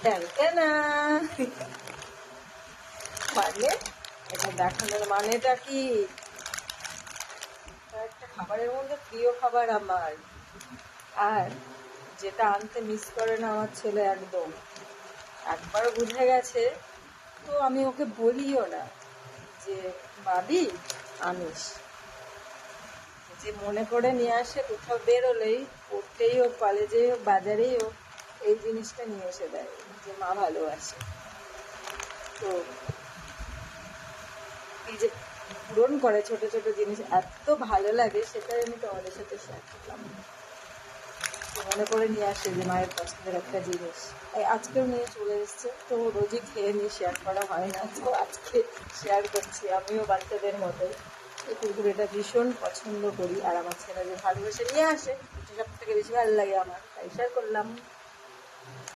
না মানে এটা দেখানোর মানেটা কি? একটা খাবারের মধ্যে প্রিয় খাবার আমার, আর যেটা আনতে মিস করে না আমার ছেলে একদম, একবার বুঝে গেছে তো আমি ওকে বলিও না যে ভাবি আমিষ, যে মনে করে নিয়ে আসে কোথাও বেরোলেই, পড়তেই হোক কলেজেই হোক বাজারেই হোক, এই জিনিসটা নিয়ে এসে দেয় যে মা ভালোবাসে। তো এই যে পূরণ করে ছোট ছোট জিনিস, এত ভালো লাগে, সেটাই আমি তোমাদের সাথে শেয়ার করলাম। মনে করে নিয়ে আসে যে মায়ের পছন্দের একটা জিনিস, আজকেও নিয়ে চলে এসছে। তো রোজই খেয়ে নিয়ে শেয়ার করা হয় না, তো আজকে শেয়ার করছি। আমিও বাচ্চাদের মতো এই কুরকুরেটা ভীষণ পছন্দ করি, আর আমার ছেলে যে ভালোবেসে নিয়ে আসে, সব থেকে বেশি ভালো লাগে আমার, তাই শেয়ার করলাম।